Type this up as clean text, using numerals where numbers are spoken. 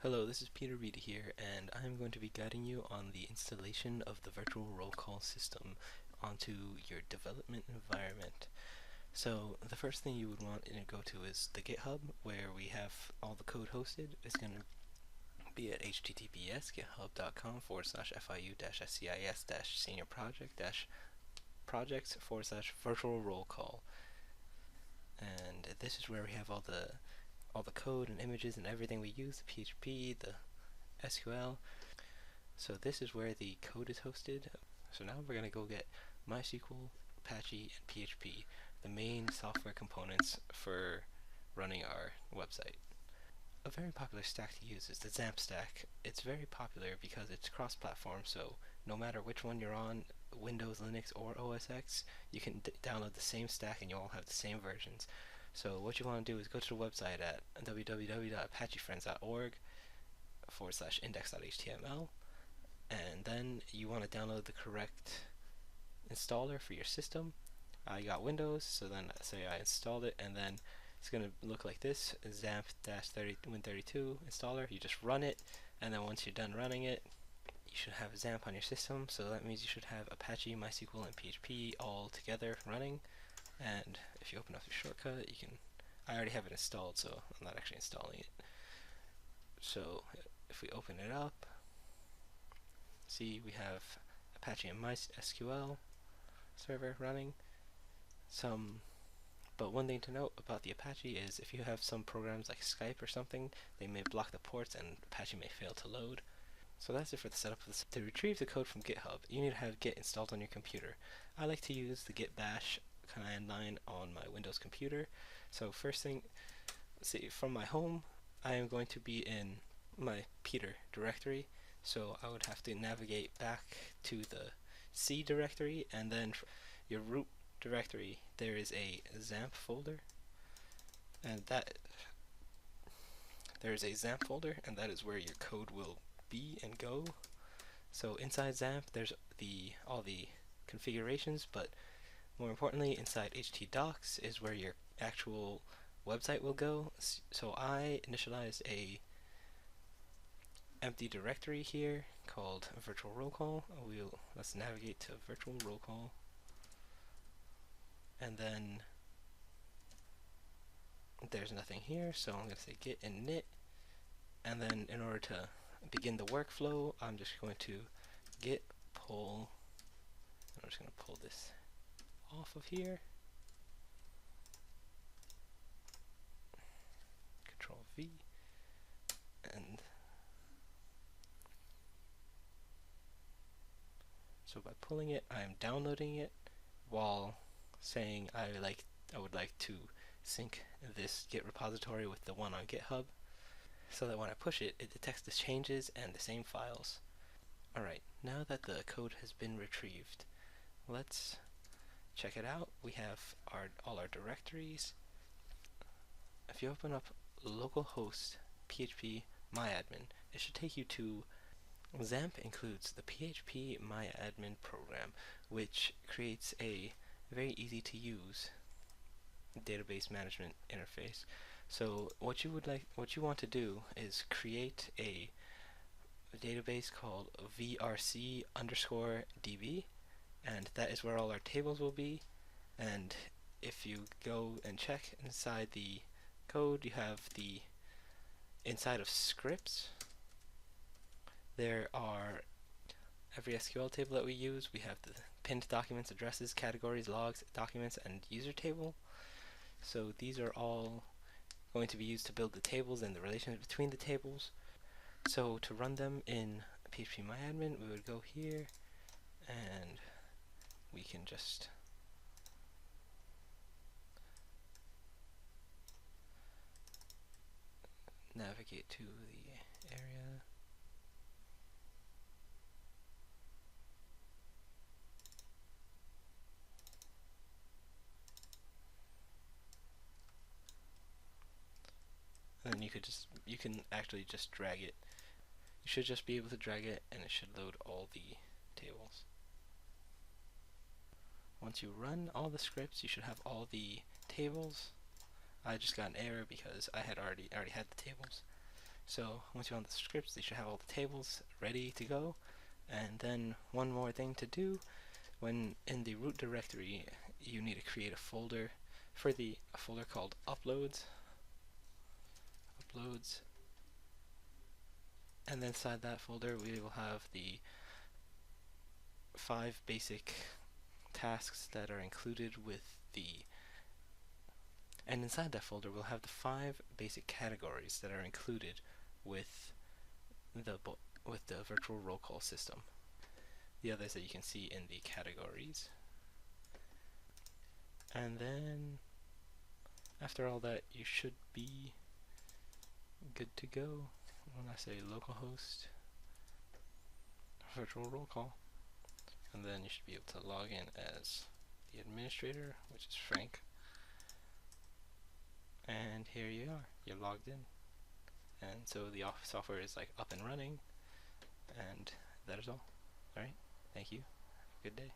Hello, this is Peter Reed here, and I'm going to be guiding you on the installation of the VirtualRollCall system onto your development environment. So the first thing you would want to go to is the GitHub, where we have all the code hosted. It's going to be at https://fiu-cis-seniorproject-projects/virtualrollcall. And this is where we have all the code and images and everything we use, the PHP, the SQL. So this is where the code is hosted. So now we're going to go get MySQL, Apache, and PHP, the main software components for running our website. A very popular stack to use is the XAMPP stack. It's very popular because it's cross-platform, so no matter which one you're on, Windows, Linux, or OS X, you can download the same stack and you all have the same versions. So what you want to do is go to the website at www.apachefriends.org/index.html, and then you want to download the correct installer for your system. I got Windows, so then say I installed it, and then it's going to look like this: XAMPP-Win32 installer. You just run it, and then once you're done running it, you should have XAMPP on your system. So that means you should have Apache, MySQL, and PHP all together running. And if you open up the shortcut, you can. I already have it installed, so I'm not actually installing it. So if we open it up, see we have Apache and MySQL server running. But one thing to note about the Apache is if you have some programs like Skype or something, they may block the ports and Apache may fail to load. So that's it for the setup of this. To retrieve the code from GitHub, you need to have Git installed on your computer. I like to use the Git bash command line on my Windows computer. So first thing, let's see, from my home, I am going to be in my Peter directory. So I would have to navigate back to the C directory, and then your root directory, there is a XAMPP folder, and that is where your code will be and go. So inside XAMPP, there's all the configurations, but more importantly, inside htdocs is where your actual website will go. So I initialized a empty directory here called VirtualRollCall. Let's navigate to VirtualRollCall, and then there's nothing here, so I'm going to say git init, and then in order to begin the workflow, I'm just going to git pull. I'm just going to pull this off of here, Control V, and so by pulling it, I am downloading it while saying I would like to sync this Git repository with the one on GitHub, so that when I push it, it detects the changes and the same files. Alright, now that the code has been retrieved, let's check it out. We have all our directories. If you open up localhost php myadmin, it should take you to XAMPP. Includes the php myadmin program, which creates a very easy to use database management interface. So what you want to do is create a database called vrc_db, and that is where all our tables will be. And if you go and check inside the code, you have the inside of scripts, there are every SQL table that we use. We have the pinned documents, addresses, categories, logs, documents, and user table. So these are all going to be used to build the tables and the relationship between the tables. So to run them in php myadmin, we would go here, and we can just navigate to the area. And then you can actually just drag it. You should just be able to drag it, and it should load all the tables. Once you run all the scripts, you should have all the tables. I just got an error because I already had the tables. So once you're on the scripts, they should have all the tables ready to go. And then one more thing to do, when in the root directory, you need to create a folder for a folder called uploads, and then inside that folder we will have the 5 basic tasks that are included with and inside that folder we'll have the 5 basic categories that are included with the virtual roll call system. The others that you can see in the categories. And then after all that, you should be good to go. When I say localhost virtual roll call, and then you should be able to log in as the administrator, which is Frank. And here you are, you're logged in. And so the software is like up and running, and that is all. Alright, thank you. Have a good day.